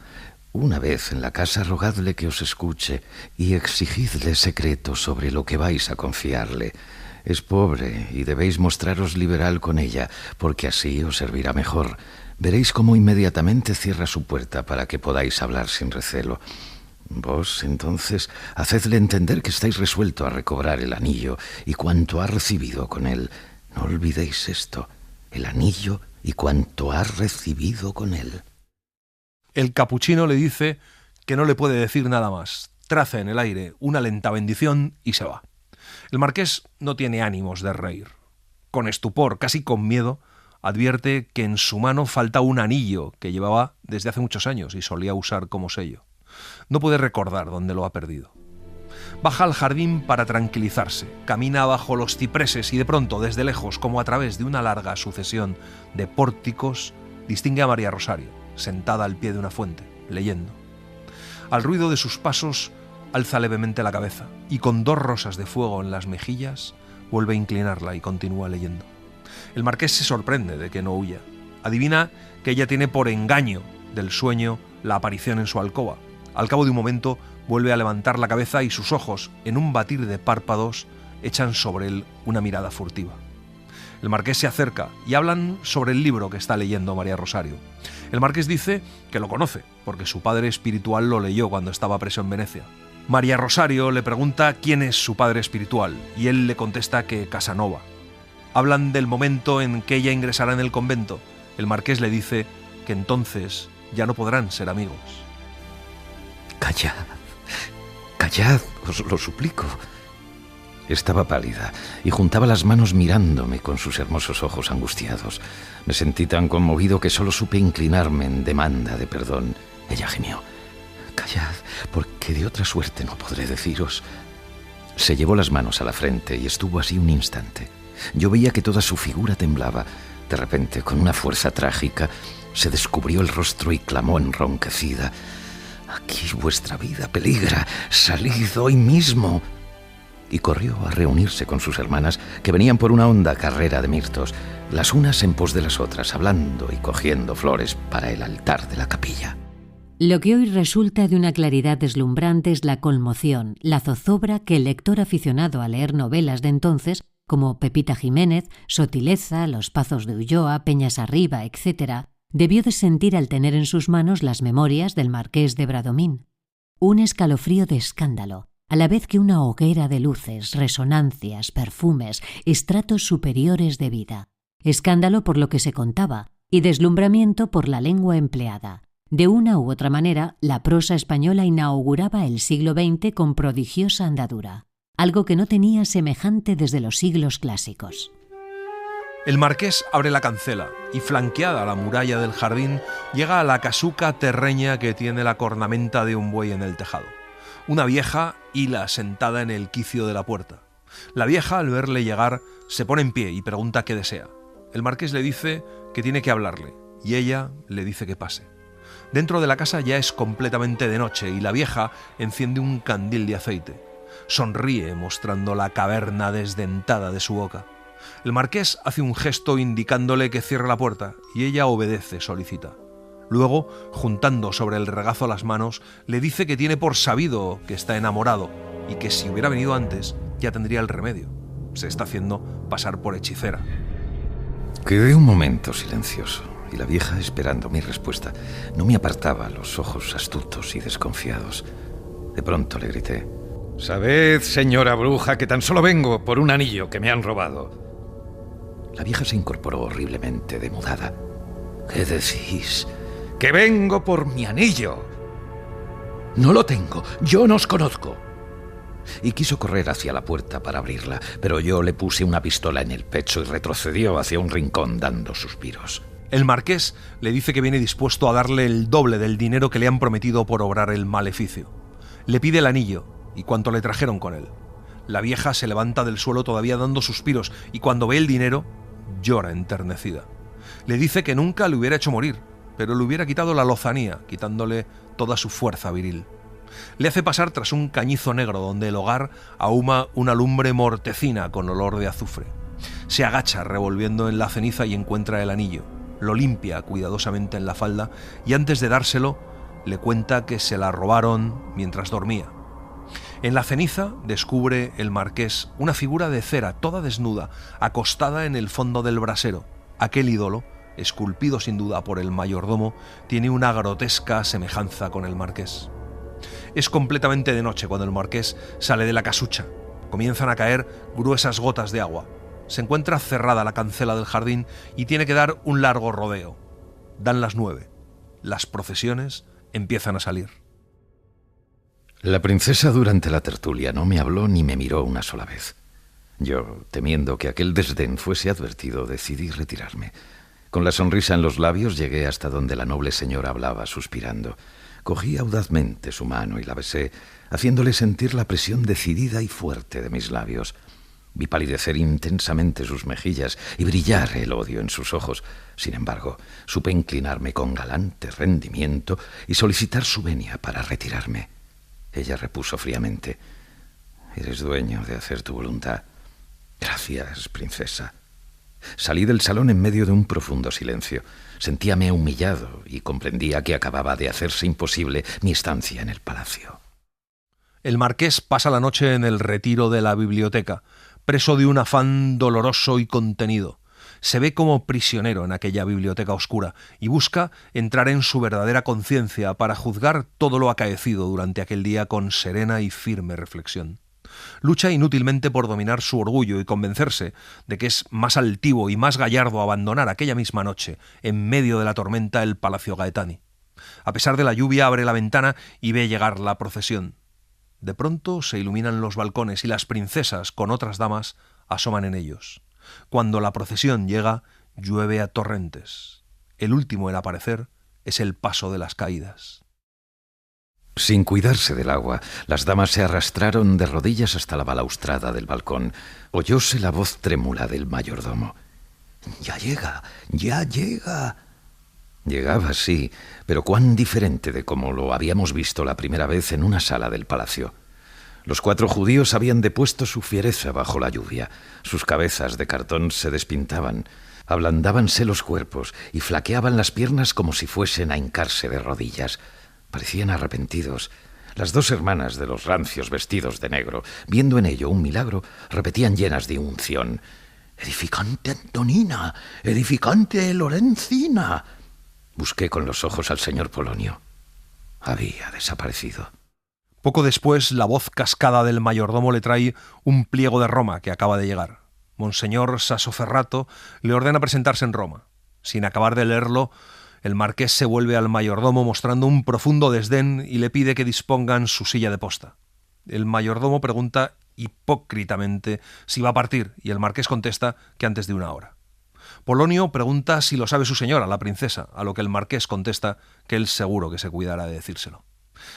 Una vez en la casa, rogadle que os escuche y exigidle secreto sobre lo que vais a confiarle. Es pobre y debéis mostraros liberal con ella, porque así os servirá mejor. Veréis cómo inmediatamente cierra su puerta para que podáis hablar sin recelo. Vos, entonces, hacedle entender que estáis resuelto a recobrar el anillo y cuanto ha recibido con él. No olvidéis esto, el anillo y cuanto ha recibido con él. El capuchino le dice que no le puede decir nada más. Traza en el aire una lenta bendición y se va. El marqués no tiene ánimos de reír. Con estupor, casi con miedo, advierte que en su mano falta un anillo que llevaba desde hace muchos años y solía usar como sello. No puede recordar dónde lo ha perdido. Baja al jardín para tranquilizarse, camina bajo los cipreses y de pronto, desde lejos, como a través de una larga sucesión de pórticos, distingue a María Rosario, sentada al pie de una fuente, leyendo. Al ruido de sus pasos, alza levemente la cabeza y con 2 rosas de fuego en las mejillas, vuelve a inclinarla y continúa leyendo. El marqués se sorprende de que no huya. Adivina que ella tiene por engaño del sueño la aparición en su alcoba. Al cabo de un momento vuelve a levantar la cabeza y sus ojos, en un batir de párpados, echan sobre él una mirada furtiva. El marqués se acerca y hablan sobre el libro que está leyendo María Rosario. El marqués dice que lo conoce, porque su padre espiritual lo leyó cuando estaba preso en Venecia. María Rosario le pregunta quién es su padre espiritual y él le contesta que Casanova. Hablan del momento en que ella ingresará en el convento. El marqués le dice que entonces ya no podrán ser amigos. Callad, callad, os lo suplico. Estaba pálida y juntaba las manos mirándome con sus hermosos ojos angustiados. Me sentí tan conmovido que solo supe inclinarme en demanda de perdón. Ella gimió. Callad, porque de otra suerte no podré deciros. Se llevó las manos a la frente y estuvo así un instante. Yo veía que toda su figura temblaba. De repente, con una fuerza trágica, se descubrió el rostro y clamó enronquecida: «Aquí vuestra vida peligra, salid hoy mismo». Y corrió a reunirse con sus hermanas, que venían por una honda carrera de mirtos, las unas en pos de las otras, hablando y cogiendo flores para el altar de la capilla. Lo que hoy resulta de una claridad deslumbrante es la conmoción, la zozobra que el lector aficionado a leer novelas de entonces, como Pepita Jiménez, Sotileza, Los Pazos de Ulloa, Peñas Arriba, etc., debió de sentir al tener en sus manos las memorias del marqués de Bradomín. Un escalofrío de escándalo, a la vez que una hoguera de luces, resonancias, perfumes, estratos superiores de vida. Escándalo por lo que se contaba y deslumbramiento por la lengua empleada. De una u otra manera, la prosa española inauguraba el siglo XX con prodigiosa andadura, algo que no tenía semejante desde los siglos clásicos. El marqués abre la cancela y, flanqueada la muralla del jardín, llega a la casuca terreña que tiene la cornamenta de un buey en el tejado. Una vieja hila sentada en el quicio de la puerta. La vieja, al verle llegar, se pone en pie y pregunta qué desea. El marqués le dice que tiene que hablarle y ella le dice que pase. Dentro de la casa ya es completamente de noche y la vieja enciende un candil de aceite. Sonríe mostrando la caverna desdentada de su boca. El marqués hace un gesto indicándole que cierre la puerta y ella obedece solícita. Luego, juntando sobre el regazo las manos, le dice que tiene por sabido que está enamorado y que si hubiera venido antes ya tendría el remedio. Se está haciendo pasar por hechicera. Quedé un momento silencioso y la vieja, esperando mi respuesta, no me apartaba los ojos astutos y desconfiados. De pronto le grité: «Sabed, señora bruja, que tan solo vengo por un anillo que me han robado». La vieja se incorporó horriblemente demudada. «¿Qué decís? ¡Que vengo por mi anillo! No lo tengo, yo no os conozco». Y quiso correr hacia la puerta para abrirla, pero yo le puse una pistola en el pecho y retrocedió hacia un rincón dando suspiros. El marqués le dice que viene dispuesto a darle el doble del dinero que le han prometido por obrar el maleficio. Le pide el anillo y cuanto le trajeron con él. La vieja se levanta del suelo todavía dando suspiros y cuando ve el dinero llora enternecida. Le dice que nunca le hubiera hecho morir, pero le hubiera quitado la lozanía, quitándole toda su fuerza viril. Le hace pasar tras un cañizo negro donde el hogar ahuma una lumbre mortecina con olor de azufre. Se agacha revolviendo en la ceniza y encuentra el anillo. Lo limpia cuidadosamente en la falda y antes de dárselo le cuenta que se la robaron mientras dormía. En la ceniza descubre el marqués una figura de cera toda desnuda, acostada en el fondo del brasero. Aquel ídolo, esculpido sin duda por el mayordomo, tiene una grotesca semejanza con el marqués. Es completamente de noche cuando el marqués sale de la casucha. Comienzan a caer gruesas gotas de agua. Se encuentra cerrada la cancela del jardín y tiene que dar un largo rodeo. Dan las 9. Las procesiones empiezan a salir. La princesa durante la tertulia no me habló ni me miró una sola vez. Yo, temiendo que aquel desdén fuese advertido, decidí retirarme. Con la sonrisa en los labios llegué hasta donde la noble señora hablaba, suspirando. Cogí audazmente su mano y la besé, haciéndole sentir la presión decidida y fuerte de mis labios. Vi palidecer intensamente sus mejillas y brillar el odio en sus ojos. Sin embargo, supe inclinarme con galante rendimiento y solicitar su venia para retirarme. Ella repuso fríamente: «Eres dueño de hacer tu voluntad». «Gracias, princesa». Salí del salón en medio de un profundo silencio. Sentíame humillado y comprendía que acababa de hacerse imposible mi estancia en el palacio. El marqués pasa la noche en el retiro de la biblioteca, preso de un afán doloroso y contenido. Se ve como prisionero en aquella biblioteca oscura y busca entrar en su verdadera conciencia para juzgar todo lo acaecido durante aquel día con serena y firme reflexión. Lucha inútilmente por dominar su orgullo y convencerse de que es más altivo y más gallardo abandonar aquella misma noche, en medio de la tormenta, el Palacio Gaetani. A pesar de la lluvia, abre la ventana y ve llegar la procesión. De pronto se iluminan los balcones y las princesas, con otras damas, asoman en ellos. Cuando la procesión llega, llueve a torrentes. El último en aparecer es el paso de las caídas. Sin cuidarse del agua, las damas se arrastraron de rodillas hasta la balaustrada del balcón. Oyóse la voz trémula del mayordomo. «Ya llega, ya llega». Llegaba, sí, pero cuán diferente de como lo habíamos visto la primera vez en una sala del palacio. Los 4 judíos habían depuesto su fiereza bajo la lluvia. Sus cabezas de cartón se despintaban, ablandábanse los cuerpos y flaqueaban las piernas como si fuesen a hincarse de rodillas. Parecían arrepentidos. Las 2 hermanas de los rancios vestidos de negro, viendo en ello un milagro, repetían llenas de unción: «Edificante Antonina, edificante Lorenzina». Busqué con los ojos al señor Polonio. Había desaparecido. Poco después, la voz cascada del mayordomo le trae un pliego de Roma que acaba de llegar. Monseñor Sassoferrato le ordena presentarse en Roma. Sin acabar de leerlo, el marqués se vuelve al mayordomo mostrando un profundo desdén y le pide que dispongan su silla de posta. El mayordomo pregunta hipócritamente si va a partir y el marqués contesta que antes de 1 hora. Polonio pregunta si lo sabe su señora, la princesa, a lo que el marqués contesta que él seguro que se cuidará de decírselo.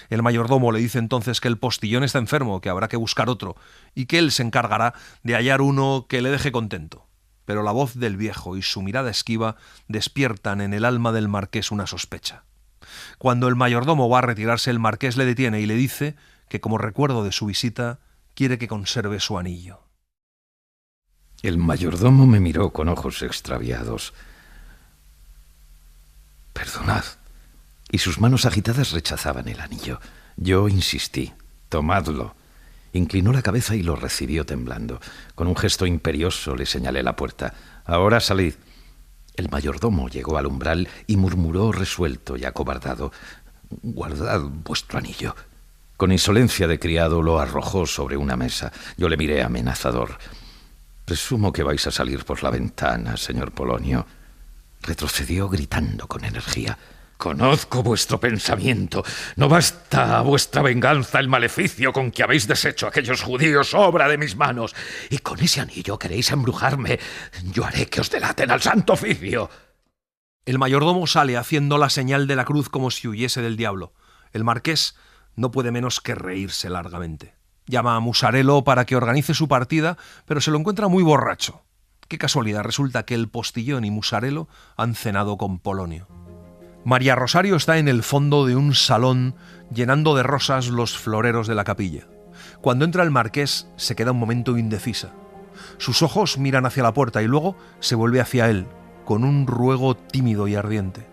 El mayordomo le dice entonces que el postillón está enfermo, que habrá que buscar otro y que él se encargará de hallar uno que le deje contento. Pero la voz del viejo y su mirada esquiva despiertan en el alma del marqués una sospecha. Cuando el mayordomo va a retirarse, el marqués le detiene y le dice que, como recuerdo de su visita, quiere que conserve su anillo. El mayordomo me miró con ojos extraviados. «Perdonad». Y sus manos agitadas rechazaban el anillo. Yo insistí: «Tomadlo». Inclinó la cabeza y lo recibió temblando. Con un gesto imperioso le señalé la puerta. «Ahora salid». El mayordomo llegó al umbral y murmuró resuelto y acobardado: «Guardad vuestro anillo». Con insolencia de criado lo arrojó sobre una mesa. Yo le miré amenazador. «Presumo que vais a salir por la ventana, señor Polonio». Retrocedió gritando con energía: «Conozco vuestro pensamiento. No basta a vuestra venganza el maleficio con que habéis deshecho a aquellos judíos, obra de mis manos. Y con ese anillo queréis embrujarme. Yo haré que os delaten al santo oficio». El mayordomo sale haciendo la señal de la cruz como si huyese del diablo. El marqués no puede menos que reírse largamente. Llama a Musarelo para que organice su partida, pero se lo encuentra muy borracho. Qué casualidad, resulta que el postillón y Musarelo han cenado con Polonio. María Rosario está en el fondo de un salón llenando de rosas los floreros de la capilla. Cuando entra el marqués se queda un momento indecisa. Sus ojos miran hacia la puerta y luego se vuelve hacia él, con un ruego tímido y ardiente.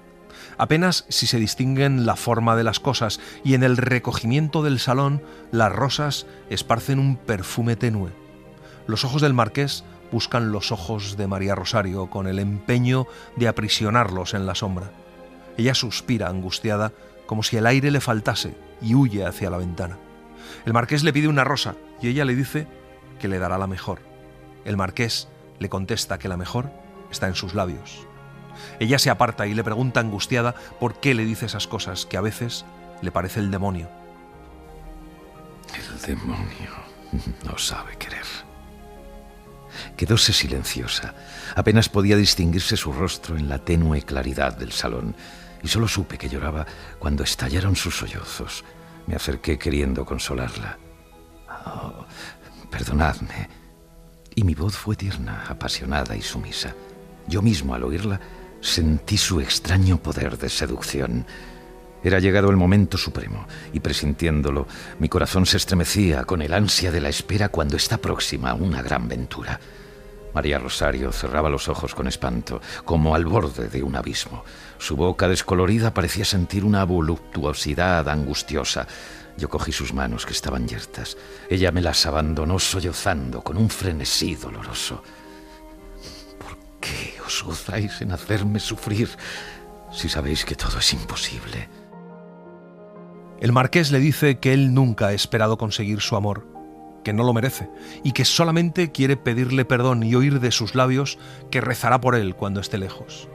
Apenas si se distinguen la forma de las cosas y en el recogimiento del salón las rosas esparcen un perfume tenue. Los ojos del marqués buscan los ojos de María Rosario con el empeño de aprisionarlos en la sombra. Ella suspira angustiada como si el aire le faltase y huye hacia la ventana. El marqués le pide una rosa y ella le dice que le dará la mejor. El marqués le contesta que la mejor está en sus labios. Ella se aparta y le pregunta angustiada por qué le dice esas cosas que a veces le parece el demonio. demonio no sabe querer. Quedóse silenciosa. Apenas podía distinguirse su rostro en la tenue claridad del salón, y solo supe que lloraba cuando estallaron sus sollozos. Me acerqué queriendo consolarla. Oh, perdonadme. Y mi voz fue tierna, apasionada y sumisa. Yo mismo, al oírla, sentí su extraño poder de seducción. Era llegado el momento supremo, y presintiéndolo, mi corazón se estremecía con el ansia de la espera cuando está próxima una gran ventura. María Rosario cerraba los ojos con espanto, como al borde de un abismo. Su boca descolorida parecía sentir una voluptuosidad angustiosa. Yo cogí sus manos, que estaban yertas. Ella me las abandonó sollozando con un frenesí doloroso. ¿Por qué os gozáis en hacerme sufrir si sabéis que todo es imposible? El marqués le dice que él nunca ha esperado conseguir su amor, que no lo merece y que solamente quiere pedirle perdón y oír de sus labios que rezará por él cuando esté lejos.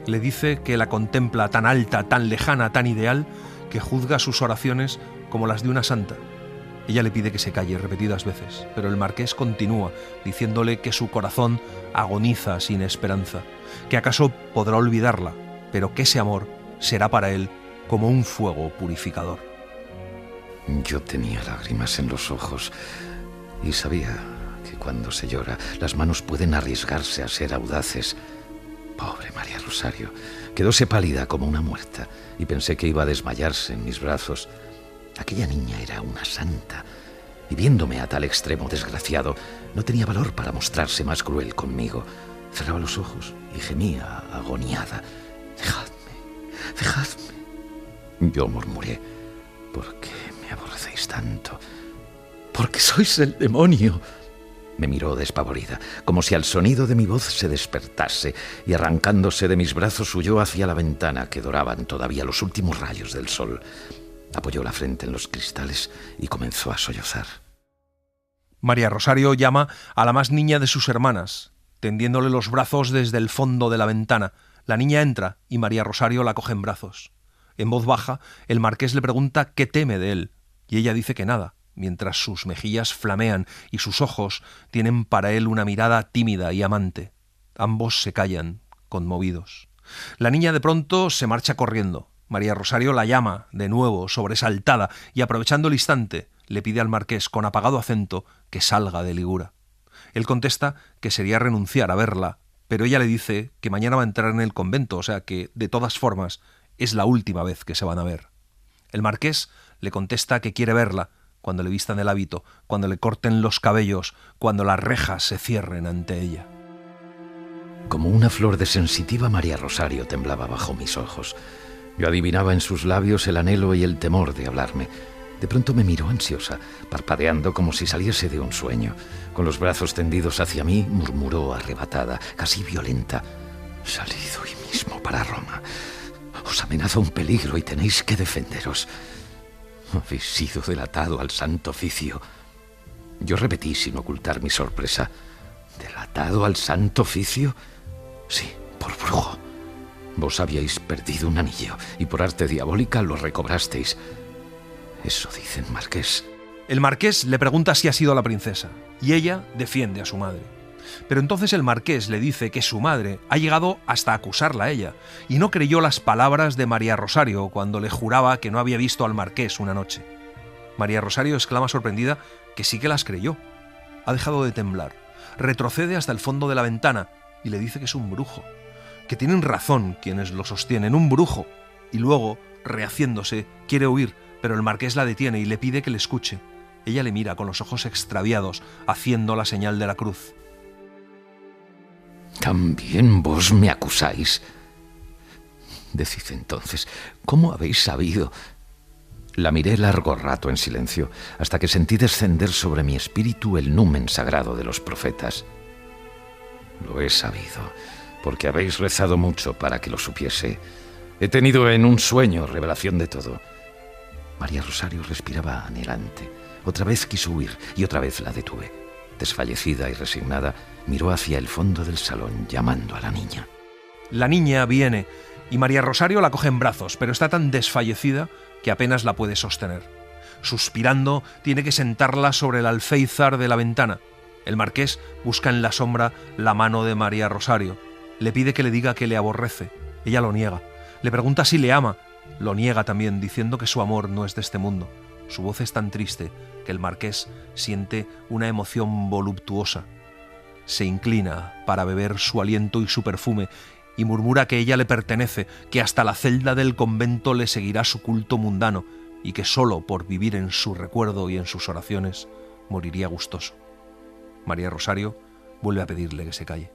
Le dice que la contempla tan alta, tan lejana, tan ideal, que juzga sus oraciones como las de una santa. Ella le pide que se calle repetidas veces, pero el marqués continúa diciéndole que su corazón agoniza sin esperanza, que acaso podrá olvidarla, pero que ese amor será para él como un fuego purificador. Yo tenía lágrimas en los ojos y sabía que cuando se llora las manos pueden arriesgarse a ser audaces. Pobre María Rosario, quedóse pálida como una muerta y pensé que iba a desmayarse en mis brazos. Aquella niña era una santa y viéndome a tal extremo desgraciado no tenía valor para mostrarse más cruel conmigo. Cerraba los ojos y gemía agoniada. «Dejadme, dejadme». Yo murmuré: «¿Por qué me aborrecéis tanto? Porque sois el demonio». Me miró despavorida, como si al sonido de mi voz se despertase, y arrancándose de mis brazos huyó hacia la ventana que doraban todavía los últimos rayos del sol. Apoyó la frente en los cristales y comenzó a sollozar. María Rosario llama a la más niña de sus hermanas, tendiéndole los brazos desde el fondo de la ventana. La niña entra y María Rosario la coge en brazos. En voz baja, el marqués le pregunta qué teme de él, y ella dice que nada, mientras sus mejillas flamean y sus ojos tienen para él una mirada tímida y amante. Ambos se callan, conmovidos. La niña de pronto se marcha corriendo. María Rosario la llama, de nuevo, sobresaltada, y aprovechando el instante, le pide al marqués con apagado acento que salga de Ligura. Él contesta que sería renunciar a verla, pero ella le dice que mañana va a entrar en el convento, o sea que, de todas formas, es la última vez que se van a ver. El marqués le contesta que quiere verla cuando le vistan el hábito, cuando le corten los cabellos, cuando las rejas se cierren ante ella. Como una flor de sensitiva, María Rosario temblaba bajo mis ojos. Yo adivinaba en sus labios el anhelo y el temor de hablarme. De pronto me miró ansiosa, parpadeando como si saliese de un sueño. Con los brazos tendidos hacia mí, murmuró arrebatada, casi violenta: «Salid hoy mismo para Roma. Os amenaza un peligro y tenéis que defenderos. Habéis sido delatado al Santo Oficio». Yo repetí sin ocultar mi sorpresa: «¿Delatado al Santo Oficio?» «Sí, por brujo. Vos habíais perdido un anillo y por arte diabólica lo recobrasteis. Eso dicen, marqués». El marqués le pregunta si ha sido la princesa, y ella defiende a su madre. Pero entonces el marqués le dice que su madre ha llegado hasta acusarla a ella, y no creyó las palabras de María Rosario cuando le juraba que no había visto al marqués una noche. María Rosario exclama sorprendida que sí que las creyó. Ha dejado de temblar, retrocede hasta el fondo de la ventana y le dice que es un brujo, que tienen razón quienes lo sostienen, un brujo, y luego, rehaciéndose, quiere huir, pero el marqués la detiene y le pide que le escuche. Ella le mira con los ojos extraviados, haciendo la señal de la cruz. «¿También vos me acusáis? Decid entonces, ¿cómo habéis sabido?» La miré largo rato en silencio, hasta que sentí descender sobre mi espíritu el numen sagrado de los profetas. «Lo he sabido, porque habéis rezado mucho para que lo supiese. He tenido en un sueño revelación de todo». María Rosario respiraba anhelante. Otra vez quiso huir y otra vez la detuve. Desfallecida y resignada, miró hacia el fondo del salón, llamando a la niña. La niña viene y María Rosario la coge en brazos, pero está tan desfallecida que apenas la puede sostener. Suspirando, tiene que sentarla sobre el alféizar de la ventana. El marqués busca en la sombra la mano de María Rosario. Le pide que le diga que le aborrece. Ella lo niega. Le pregunta si le ama. Lo niega también, diciendo que su amor no es de este mundo. Su voz es tan triste que el marqués siente una emoción voluptuosa. Se inclina para beber su aliento y su perfume y murmura que ella le pertenece, que hasta la celda del convento le seguirá su culto mundano y que solo por vivir en su recuerdo y en sus oraciones moriría gustoso. María Rosario vuelve a pedirle que se calle.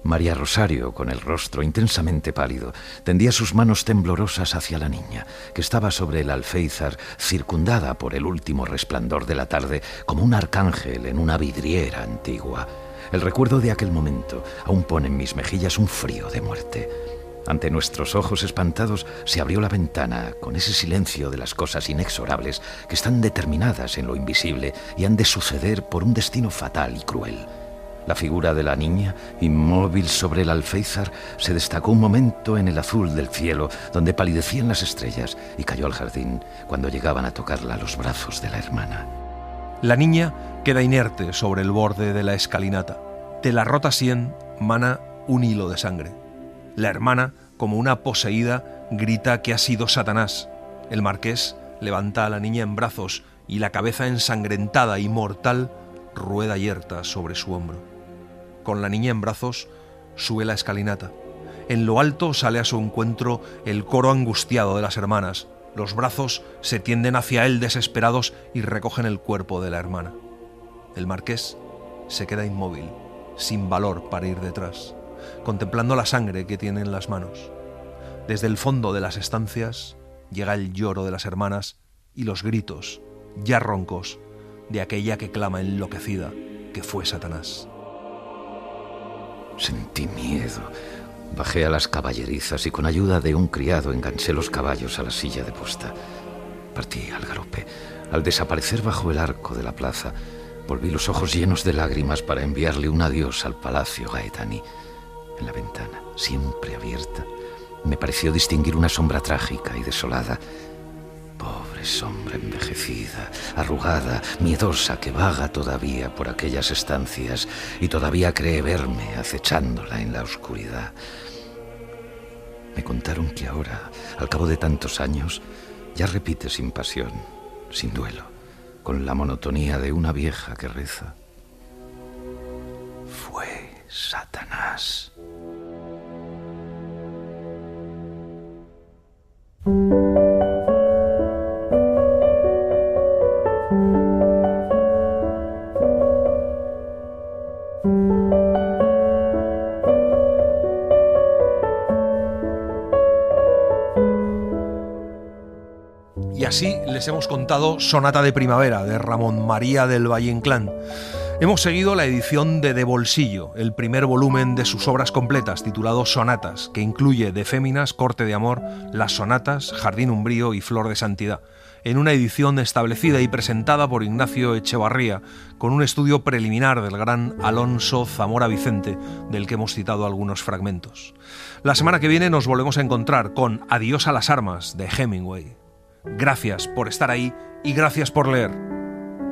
María Rosario, con el rostro intensamente pálido, tendía sus manos temblorosas hacia la niña, que estaba sobre el alféizar, circundada por el último resplandor de la tarde, como un arcángel en una vidriera antigua. El recuerdo de aquel momento aún pone en mis mejillas un frío de muerte. Ante nuestros ojos espantados se abrió la ventana con ese silencio de las cosas inexorables que están determinadas en lo invisible y han de suceder por un destino fatal y cruel. La figura de la niña, inmóvil sobre el alféizar, se destacó un momento en el azul del cielo, donde palidecían las estrellas, y cayó al jardín cuando llegaban a tocarla los brazos de la hermana. La niña queda inerte sobre el borde de la escalinata. De la rota sien mana un hilo de sangre. La hermana, como una poseída, grita que ha sido Satanás. El marqués levanta a la niña en brazos y la cabeza ensangrentada y mortal rueda yerta sobre su hombro. Con la niña en brazos, sube la escalinata. En lo alto sale a su encuentro el coro angustiado de las hermanas. Los brazos se tienden hacia él desesperados y recogen el cuerpo de la hermana. El marqués se queda inmóvil, sin valor para ir detrás, contemplando la sangre que tiene en las manos. Desde el fondo de las estancias llega el lloro de las hermanas y los gritos, ya roncos, de aquella que clama enloquecida que fue Satanás. Sentí miedo. Bajé a las caballerizas y con ayuda de un criado enganché los caballos a la silla de posta. Partí al galope. Al desaparecer bajo el arco de la plaza, volví los ojos llenos de lágrimas para enviarle un adiós al Palacio Gaetani. En la ventana, siempre abierta, me pareció distinguir una sombra trágica y desolada. Pobre sombra envejecida, arrugada, miedosa, que vaga todavía por aquellas estancias y todavía cree verme acechándola en la oscuridad. Me contaron que ahora, al cabo de tantos años, ya repite sin pasión, sin duelo, con la monotonía de una vieja que reza: fue Satanás. Y así les hemos contado Sonata de Primavera, de Ramón María del Valle-Inclán. Hemos seguido la edición de Bolsillo, el primer volumen de sus obras completas, titulado Sonatas, que incluye de Féminas, Corte de Amor, Las Sonatas, Jardín Umbrío y Flor de Santidad, en una edición establecida y presentada por Ignacio Echevarría, con un estudio preliminar del gran Alonso Zamora Vicente, del que hemos citado algunos fragmentos. La semana que viene nos volvemos a encontrar con Adiós a las armas, de Hemingway. Gracias por estar ahí y gracias por leer.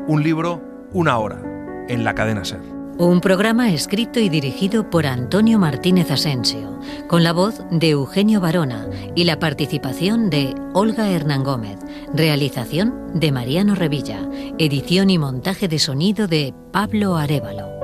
Un libro, una hora, en la cadena SER. Un programa escrito y dirigido por Antonio Martínez Asensio, con la voz de Eugenio Barona y la participación de Olga Hernán Gómez, realización de Mariano Revilla, edición y montaje de sonido de Pablo Arévalo.